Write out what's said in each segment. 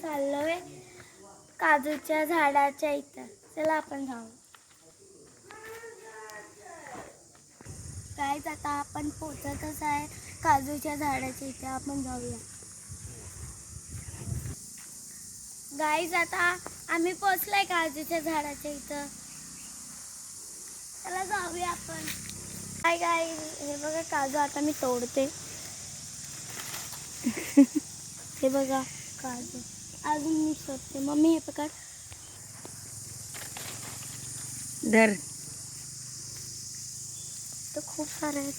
चाललोय काजूच्या झाडाच्या इथं. चला आपण जाऊ. गाईज आता आपण पोचतच आहे काजूच्या झाडाच्या इथे. आपण जाऊया. गाईज आता आम्ही पोचलोय काजूच्या झाडाच्या इथं. चला जाऊया आपण. काय गाई हे बघा काजू आता मी तोडते. हे बघा काजू अजून मी शोधते. मम्मी हे पकड. धर. तर खूप सारे आहेत.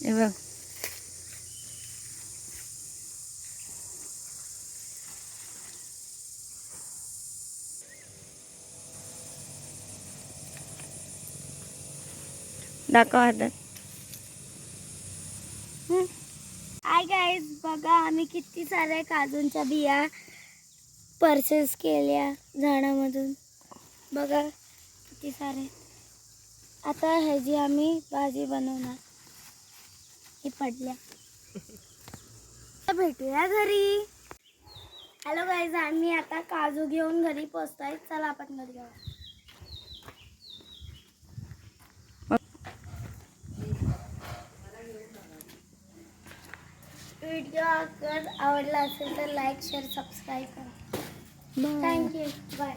हे बघ. दाखव हातात. हाय गाईज बघा आम्ही किती साऱ्या काजूंच्या बिया परचेस केल्या झाडामधून. बघा किती सारे. आता ह्याची आम्ही भाजी बनवणार. ही पडल्या. भेटूया घरी. हॅलो गाईज आम्ही आता काजू घेऊन घरी पोचतोय. चला आपण घरी जाऊ. व्हिडिओ अगर आवडला असेल तर लाईक शेअर सबस्क्राईब करा. थँक्यू. बाय.